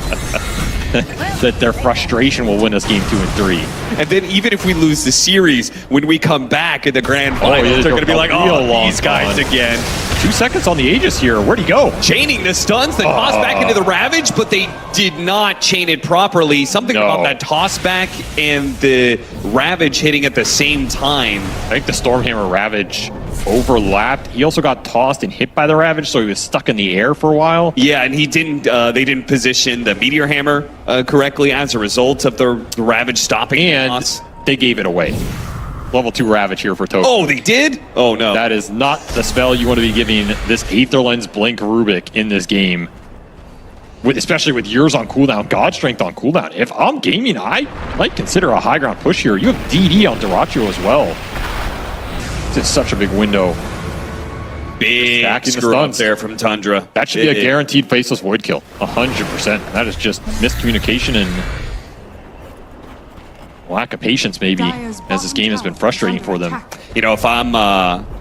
[SPEAKER 1] that their frustration will win us game 2 and 3.
[SPEAKER 2] And then even if we lose the series, when we come back in the grand finals, they're going to be like, oh, these guys again.
[SPEAKER 1] 2 seconds on the Aegis here. Where'd he go?
[SPEAKER 2] Chaining the stuns, then toss back into the Ravage, but they did not chain it properly. Something about that toss back and the Ravage hitting at the same time.
[SPEAKER 1] I think the Stormhammer Ravage overlapped. He also got tossed and hit by the Ravage, so he was stuck in the air for a while.
[SPEAKER 2] Yeah, and he didn't. They didn't position the Meteor Hammer correctly as a result of the Ravage stopping.
[SPEAKER 1] And they gave it away. Level 2 Ravage here for tOfu.
[SPEAKER 2] Oh, they did? Oh, no.
[SPEAKER 1] That is not the spell you want to be giving this Aether Lens Blink Rubik in this game. Especially with yours on cooldown, God Strength on cooldown. If I'm gaming, I might consider a high ground push here. You have DD on DyrachYO as well. It's such a big window.
[SPEAKER 2] Big screw up there from Tundra.
[SPEAKER 1] That should be a guaranteed faceless void kill. 100%. That is just miscommunication and lack of patience, maybe, as this game has been frustrating for them.
[SPEAKER 2] You know, if I'm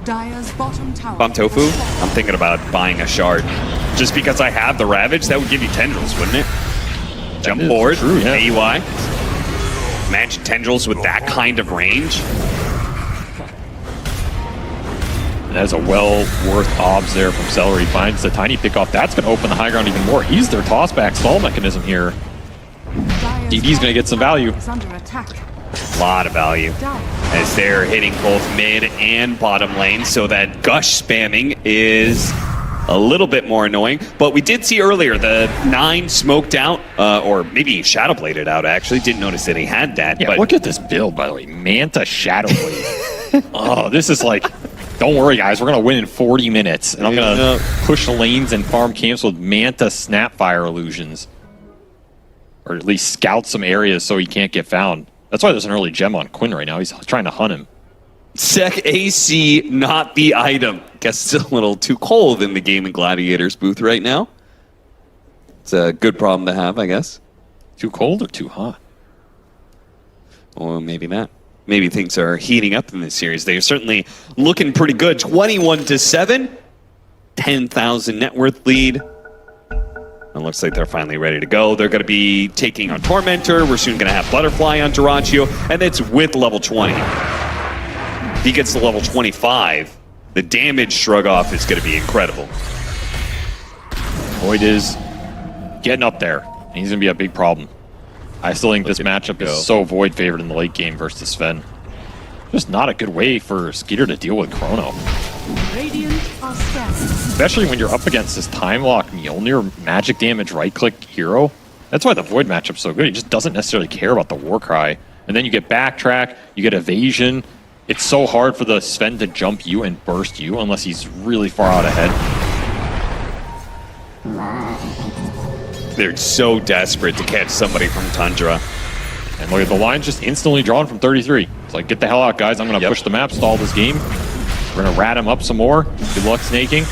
[SPEAKER 2] tOfu, I'm thinking about buying a shard. Just because I have the Ravage, that would give you tendrils, wouldn't it? Jump forward,
[SPEAKER 1] true, yeah.
[SPEAKER 2] AUI. Imagine tendrils with that kind of range.
[SPEAKER 1] That is a well worth obs there from Seleri. Finds the tiny pickoff. That's going to open the high ground even more. He's their tossback stall mechanism here. DD's going to get some value.
[SPEAKER 2] A lot of value. As they're hitting both mid and bottom lane, so that gush spamming is a little bit more annoying. But we did see earlier the 9 smoked out, or maybe shadow bladed out, actually. Didn't notice that he had that.
[SPEAKER 1] Yeah,
[SPEAKER 2] but
[SPEAKER 1] look at this build, by the way. Manta Shadow Blade. Oh, this is like... Don't worry, guys. We're going to win in 40 minutes. And I'm going to push lanes and farm camps with Manta Snapfire illusions. Or at least scout some areas so he can't get found. That's why there's an early gem on Quinn right now. He's trying to hunt him.
[SPEAKER 2] Sec AC, not the item. Guess it's a little too cold in the Gaimin Gladiators booth right now. It's a good problem to have, I guess.
[SPEAKER 1] Too cold or too hot?
[SPEAKER 2] Or maybe that. Maybe things are heating up in this series. They're certainly looking pretty good. 21-7, 10,000 net worth lead. It looks like they're finally ready to go. They're going to be taking on Tormentor. We're soon going to have Butterfly on DyrachYO, and it's with level 20. If he gets to level 25, the damage shrug off is going to be incredible.
[SPEAKER 1] Void is getting up there. He's going to be a big problem. I still think this matchup is so Void favored in the late game versus Sven. Just not a good way for skiter to deal with Chrono. Especially when you're up against this time lock Mjolnir magic damage right click hero. That's why the Void matchup's so good. He just doesn't necessarily care about the Warcry. And then you get backtrack, you get evasion. It's so hard for the Sven to jump you and burst you unless he's really far out ahead.
[SPEAKER 2] They're so desperate to catch somebody from Tundra.
[SPEAKER 1] And look at the line just instantly drawn from 33. It's like, get the hell out, guys. I'm going to push the map, stall this game. We're going to rat him up some more. Good luck, Sneyking.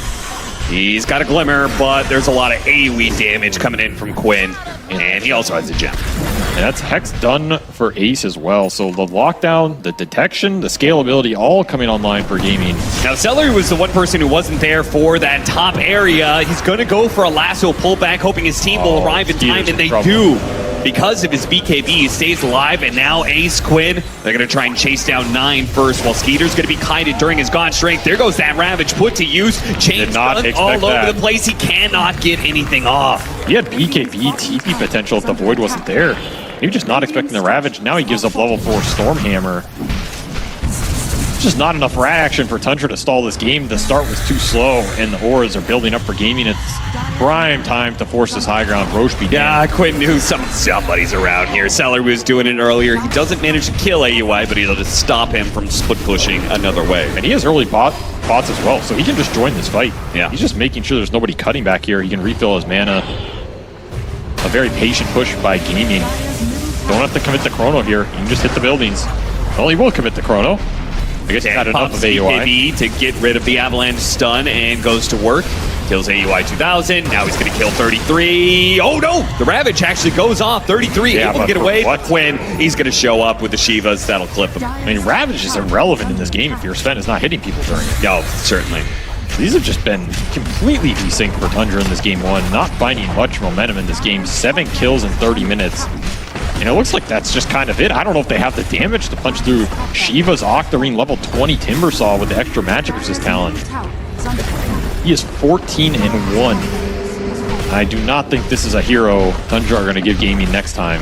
[SPEAKER 2] He's got a glimmer, but there's a lot of AoE damage coming in from Quinn. And he also has a gem.
[SPEAKER 1] And that's Hex done for Ace as well. So the lockdown, the detection, the scalability, all coming online for gaming.
[SPEAKER 2] Now, Seleri was the one person who wasn't there for that top area. He's going to go for a lasso pullback, hoping his team will arrive in time, and they do. Because of his BKB, he stays alive, and now Ace, Quinn, they're going to try and chase down 9 first, while Skeeter's going to be kited during his God Strength. There goes that Ravage put to use. Chain stun all over the place. He cannot get anything off.
[SPEAKER 1] He had BKB TP potential if the Void wasn't there. He was just not expecting the Ravage. Now he gives up level 4 Stormhammer. Just not enough rat action for Tundra to stall this game. The start was too slow, and the auras are building up for gaming. It's prime time to force this high ground. Roche be damned.
[SPEAKER 2] Yeah, Quinn knew somebody's around here. Seleri was doing it earlier. He doesn't manage to kill AUI, but he'll just stop him from split pushing another way.
[SPEAKER 1] And he has early bots as well, so he can just join this fight.
[SPEAKER 2] Yeah.
[SPEAKER 1] He's just making sure there's nobody cutting back here. He can refill his mana. A very patient push by gaming. Don't have to commit the Chrono here. You can just hit the buildings. Well, he will commit the Chrono. I guess he had enough of AUI.
[SPEAKER 2] BKB to get rid of the Avalanche stun and goes to work. Kills AUI 2000. Now he's going to kill 33. Oh no! The Ravage actually goes off. 33 able to get away. But Quinn, he's going to show up with the Shivas. That'll clip him.
[SPEAKER 1] I mean, Ravage is irrelevant in this game if your Sven is not hitting people during it.
[SPEAKER 2] Yo, certainly.
[SPEAKER 1] These have just been completely desynced for Tundra in this game one, not finding much momentum in this game. 7 kills in 30 minutes. And it looks like that's just kind of it. I don't know if they have the damage to punch through Shiva's Octarine level 20 Timbersaw with the extra magic resist talent. He is 14-1. I do not think this is a hero Tundra are going to give Gaming next time.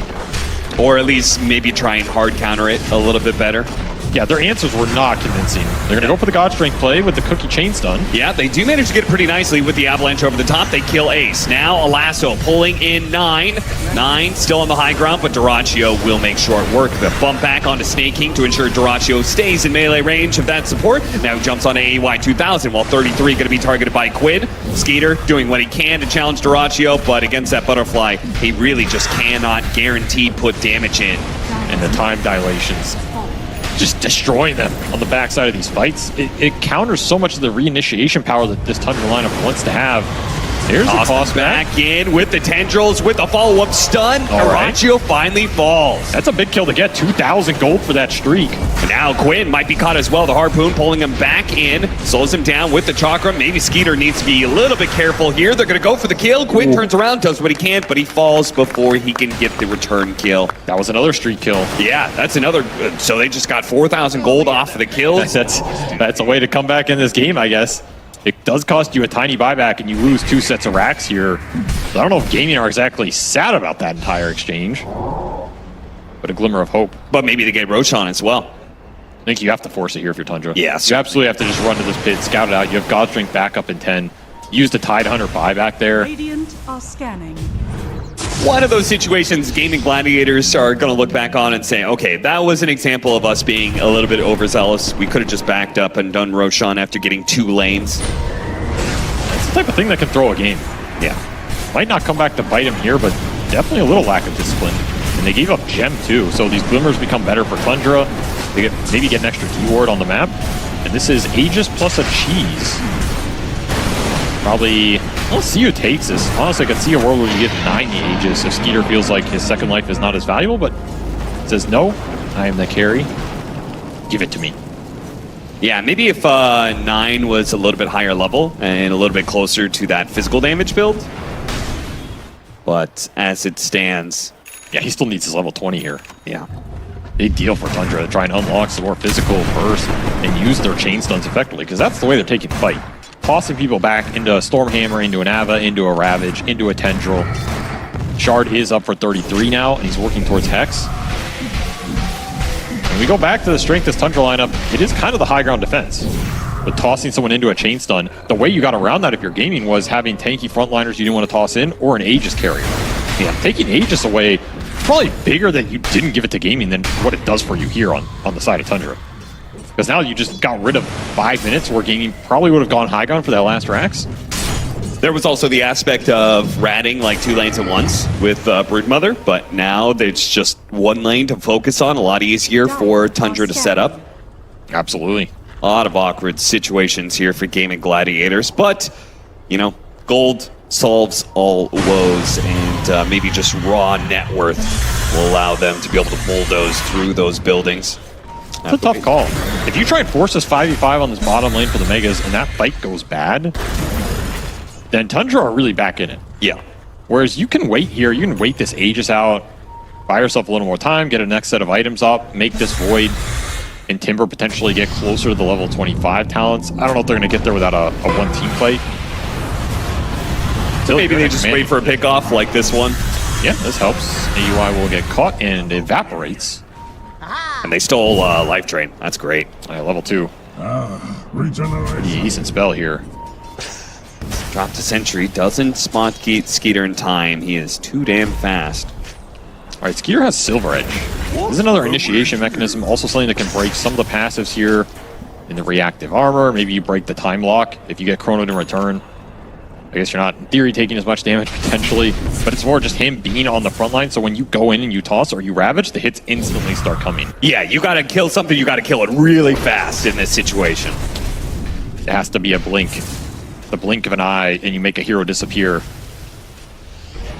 [SPEAKER 2] Or at least maybe try and hard counter it a little bit better.
[SPEAKER 1] Yeah, their answers were not convincing. They're going to go for the God Strength play with the Cookie Chain Stun.
[SPEAKER 2] Yeah, they do manage to get it pretty nicely with the Avalanche over the top. They kill Ace. Now a lasso pulling in 9. 9 still on the high ground, but DyrachYO will make short work. The bump back onto Sneyking to ensure DyrachYO stays in melee range of that support. Now jumps on AEY 2000 while 33 going to be targeted by Quinn. skiter doing what he can to challenge DyrachYO, but against that butterfly, he really just cannot guaranteed put damage in.
[SPEAKER 1] And the time dilations, just destroying them on the backside of these fights. It counters so much of the reinitiation power that this Tundra lineup wants to have. There's a toss
[SPEAKER 2] back in with the tendrils with a follow-up stun. DyrachYO finally falls.
[SPEAKER 1] That's a big kill to get. 2,000 gold for that streak.
[SPEAKER 2] And now Quinn might be caught as well. The harpoon pulling him back in, slows him down with the chakra. Maybe skiter needs to be a little bit careful here. They're going to go for the kill. Quinn turns around, does what he can, but he falls before he can get the return kill.
[SPEAKER 1] That was another streak kill.
[SPEAKER 2] Yeah, that's another. So they just got 4,000 gold off of the kills.
[SPEAKER 1] That's a way to come back in this game, I guess. It does cost you a tiny buyback, and you lose 2 sets of racks here. So I don't know if Gaming are exactly sad about that entire exchange, but a glimmer of hope.
[SPEAKER 2] But maybe they get Roshan as well.
[SPEAKER 1] I think you have to force it here if you're Tundra.
[SPEAKER 2] Yes.
[SPEAKER 1] You absolutely have to just run to this pit, scout it out. You have God Strength back up in 10. Use the Tide Hunter buyback there.
[SPEAKER 3] Radiant are scanning.
[SPEAKER 2] One of those situations Gaimin Gladiators are going to look back on and say, okay, that was an example of us being a little bit overzealous. We could have just backed up and done Roshan after getting 2 lanes.
[SPEAKER 1] It's the type of thing that can throw a game.
[SPEAKER 2] Yeah.
[SPEAKER 1] Might not come back to bite him here, but definitely a little lack of discipline. And they gave up Gem too, so these Glimmers become better for Tundra. They maybe get an extra keyword on the map. And this is Aegis plus a cheese. Probably, I'll see who takes this. Honestly, I could see a world where you get 9 Aegis if skiter feels like his second life is not as valuable, but says, no, I am the carry. Give it to me.
[SPEAKER 2] Yeah, maybe if 9 was a little bit higher level and a little bit closer to that physical damage build. But as it stands...
[SPEAKER 1] Yeah, he still needs his level 20 here.
[SPEAKER 2] Yeah.
[SPEAKER 1] Big deal for Tundra to try and unlock some more physical first and use their chain stuns effectively, because that's the way they're taking the fight. Tossing people back into a Stormhammer, into an Ava, into a Ravage, into a Tendril. Shard is up for 33 now, and he's working towards Hex. When we go back to the strength of this Tundra lineup, it is kind of the high ground defense. But tossing someone into a chain stun, the way you got around that if you're gaming was having tanky frontliners you didn't want to toss in, or an Aegis carrier. Yeah, taking Aegis away, probably bigger that you didn't give it to gaming than what it does for you here on the side of Tundra. Because now you just got rid of 5 minutes where gaming probably would have gone high ground for that last Rax.
[SPEAKER 2] There was also the aspect of ratting like 2 lanes at once with Broodmother, but now there's just 1 lane to focus on, a lot easier for Tundra to set up.
[SPEAKER 1] Absolutely.
[SPEAKER 2] A lot of awkward situations here for Gaimin Gladiators, but, you know, gold solves all woes, and maybe just raw net worth will allow them to be able to bulldoze through those buildings.
[SPEAKER 1] It's a tough call. If you try and force this 5v5 on this bottom lane for the Megas and that fight goes bad, then Tundra are really back in it.
[SPEAKER 2] Yeah.
[SPEAKER 1] Whereas you can wait here, you can wait this Aegis out, buy yourself a little more time, get a next set of items up, make this Void, and Timber potentially get closer to the level 25 talents. I don't know if they're going to get there without a 1-team fight.
[SPEAKER 2] So maybe they just wait for a pickoff like this one.
[SPEAKER 1] Yeah, this helps. AUI will get caught and evaporates.
[SPEAKER 2] And they stole Life Drain. That's great.
[SPEAKER 1] Level 2.
[SPEAKER 4] Regeneration.
[SPEAKER 1] Decent spell here.
[SPEAKER 2] Drop to Sentry. Doesn't spot skiter in time. He is too damn fast.
[SPEAKER 1] All right, skiter has Silver Edge. This is another initiation mechanism. Also something that can break some of the passives here in the reactive armor. Maybe you break the time lock if you get chronoed in return. I guess you're not, in theory, taking as much damage potentially, but it's more just him being on the front line, so when you go in and you toss or you ravage, the hits instantly start coming.
[SPEAKER 2] Yeah, you gotta kill something, you gotta kill it really fast in this situation.
[SPEAKER 1] It has to be a blink. The blink of an eye, and you make a hero disappear.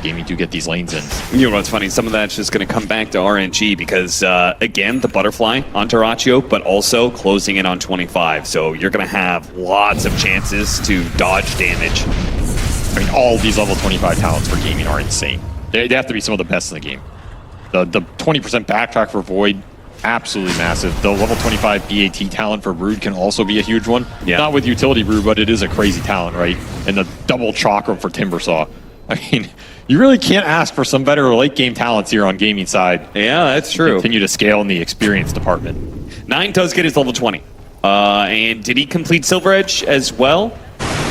[SPEAKER 1] Gaming do get these lanes in.
[SPEAKER 2] You know what's funny? Some of that's just going to come back to RNG because, again, the butterfly on DyrachYO, but also closing in on 25. So you're going to have lots of chances to dodge damage.
[SPEAKER 1] I mean, all these level 25 talents for Gaming are insane. They have to be some of the best in the game. The 20% backtrack for Void, absolutely massive. The level 25 BAT talent for Brood can also be a huge one.
[SPEAKER 2] Yeah.
[SPEAKER 1] Not with utility Brood, but it is a crazy talent, right? And the double chakra for Timbersaw. I mean, you really can't ask for some better late game talents here on Gaming side.
[SPEAKER 2] Yeah, that's true.
[SPEAKER 1] Continue to scale in the experience department.
[SPEAKER 2] 9 does get his level 20. And did he complete Silver Edge as well?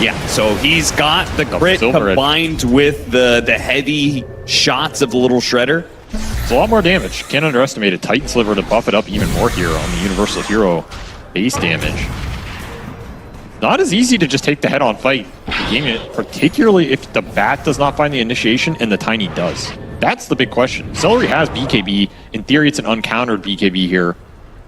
[SPEAKER 2] Yeah, so he's got the grit
[SPEAKER 1] Silver Edge.
[SPEAKER 2] combined with the heavy shots of the little shredder.
[SPEAKER 1] It's a lot more damage. Can't underestimate it. Titan Sliver to buff it up even more here on the Universal Hero base damage. Not as easy to just take the head-on fight. Gaming it, particularly if the bat does not find the initiation and the Tiny does. That's the big question. Seleri has BKB. In theory, it's an uncountered BKB here.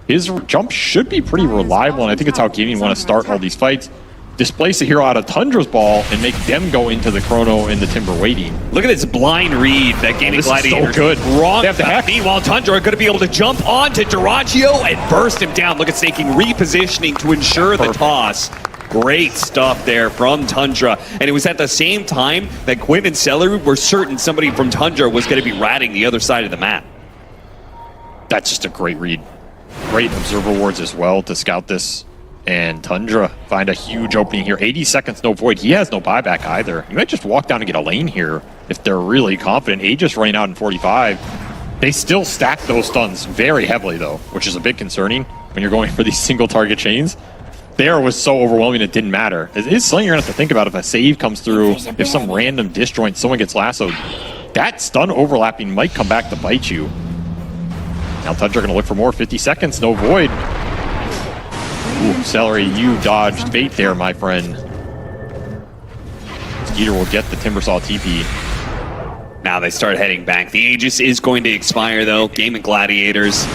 [SPEAKER 1] His jump should be pretty reliable, and I think it's how Gaming want to start all these fights. Displace the hero out of Tundra's ball and make them go into the Chrono and the Timber waiting.
[SPEAKER 2] Look at this blind read that Gaimin Gladiators
[SPEAKER 1] so good.
[SPEAKER 2] brought
[SPEAKER 1] They have the
[SPEAKER 2] back.
[SPEAKER 1] hack.
[SPEAKER 2] Meanwhile, Tundra are going to be able to jump onto DyrachYO and burst him down. Look at Sneyking repositioning to ensure the toss. Great stuff there from Tundra. And it was at the same time that Quinn and Seleri were certain somebody from Tundra was going to be ratting the other side of the map.
[SPEAKER 1] That's just a great read. Great observer wards as well to scout this. And Tundra find a huge opening here. 80 seconds, no void. He has no buyback either. He might just walk down and get a lane here if they're really confident. Aegis running out in 45. They still stack those stuns very heavily, though, which is a bit concerning when you're going for these single target chains. There was so overwhelming it didn't matter. It is something you're going to have to think about if a save comes through, if some random disjoint, someone gets lassoed. That stun overlapping might come back to bite you. Now Tundra going to look for more. 50 seconds, no void. Ooh, Seleri, you dodged fate there, my friend. Skiter will get the Timbersaw TP.
[SPEAKER 2] Now they start heading back. The Aegis is going to expire, though. Gaimin Gladiators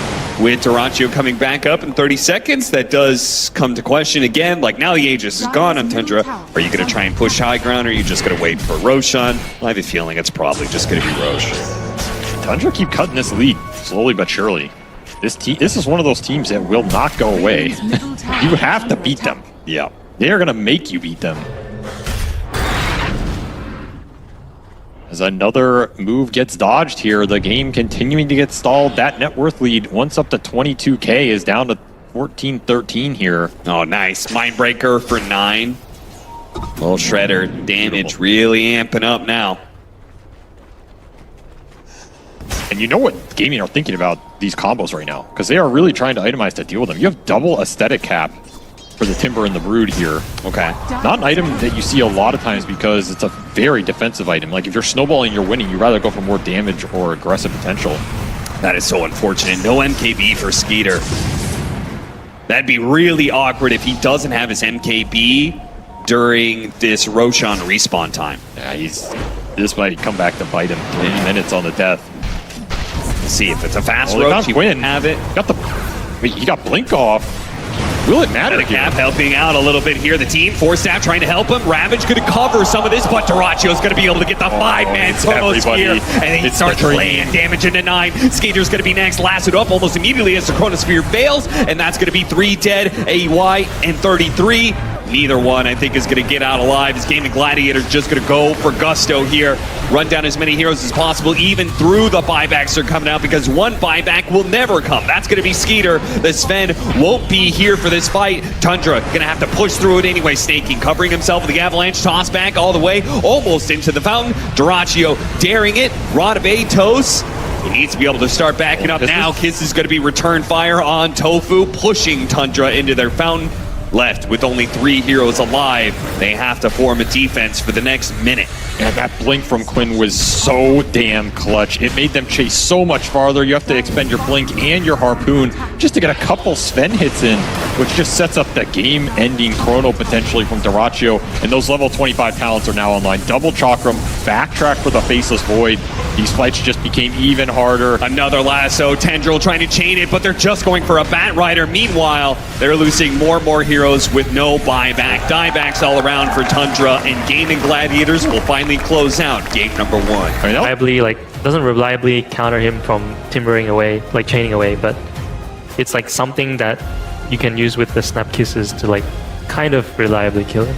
[SPEAKER 2] with DyrachYO coming back up in 30 seconds. That does come to question again. Like, now the Aegis is gone on Tundra. Are you going to try and push high ground, or are you just going to wait for Roshan? I have a feeling it's probably just going to be Rosh.
[SPEAKER 1] Tundra keep cutting this lead, slowly but surely. This is one of those teams that will not go away. You have to beat them.
[SPEAKER 2] Yeah.
[SPEAKER 1] They are going to make you beat them. As another move gets dodged here, the game continuing to get stalled. That net worth lead, once up to 22K, is down to 14-13 here.
[SPEAKER 2] Oh, nice. Mindbreaker for 9. Little shredder damage really amping up now.
[SPEAKER 1] And you know what Gaming are thinking about these combos right now, because they are really trying to itemize to deal with them. You have double aesthetic cap for the Timber and the Brood here.
[SPEAKER 2] Okay.
[SPEAKER 1] Not an item that you see a lot of times because it's a very defensive item. Like, if you're snowballing, you're winning, you'd rather go for more damage or aggressive potential.
[SPEAKER 2] That is so unfortunate. No MKB for Skiter. That'd be really awkward if he doesn't have his MKB during this Roshan respawn time.
[SPEAKER 1] Yeah, this might come back to bite him. 3 minutes on the death.
[SPEAKER 2] Let's see if it's a fast
[SPEAKER 1] Well,
[SPEAKER 2] Roach.
[SPEAKER 1] he Quinn.
[SPEAKER 2] Have it.
[SPEAKER 1] He got blink off. Will it matter?
[SPEAKER 2] The Cap helping out a little bit here. The team, Force Staff trying to help him. Ravage could cover some of this, but DyrachYO's going to be able to get the 5-man Chronos here. And he starts laying damage into 9. Skater's going to be next, lassoed up almost immediately as the Chronosphere fails. And that's going to be 3 dead, AY, and 33. Neither one, I think, is going to get out alive. This Gaimin Gladiators just going to go for gusto here. Run down as many heroes as possible, even through the buybacks are coming out, because one buyback will never come. That's going to be Skiter. The Sven won't be here for this fight. Tundra going to have to push through it anyway. Sneyking covering himself with the avalanche. Toss back all the way, almost into the fountain. DyrachYO daring it. Rod of Atos. He needs to be able to start backing up now. Kiss is going to be return fire on tOfu, pushing Tundra into their fountain. Left with only 3 heroes alive. They have to form a defense for the next minute.
[SPEAKER 1] And that blink from Quinn was so damn clutch. It made them chase so much farther. You have to expend your blink and your harpoon just to get a couple Sven hits in, which just sets up the game-ending chrono potentially from DyrachYO. And those level 25 talents are now online. Double Chakram, backtrack for the Faceless Void. These fights just became even harder.
[SPEAKER 2] Another lasso, Tendril trying to chain it, but they're just going for a Bat Rider. Meanwhile, they're losing more and more heroes with no buyback. Diebacks all around for Tundra, and Gaimin Gladiators will find finally close out game number 1.
[SPEAKER 1] I mean, that-
[SPEAKER 5] Reliably, like, doesn't reliably counter him from timbering away, like chaining away, but it's like something that you can use with the snap kisses to like kind of reliably kill him.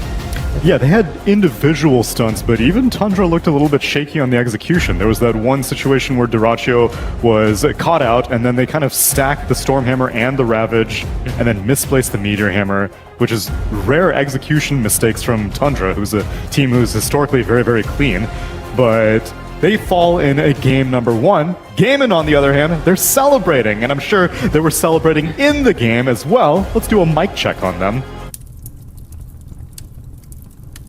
[SPEAKER 6] Yeah, they had individual stunts, but even Tundra looked a little bit shaky on the execution. There was that one situation where DyrachYO was caught out, and then they kind of stacked the Stormhammer and the Ravage, and then misplaced the Meteor Hammer, which is rare execution mistakes from Tundra, who's a team who's historically very, very clean. But they fall in a game number 1. Gaimin, on the other hand, they're celebrating, and I'm sure they were celebrating in the game as well. Let's do a mic check on them.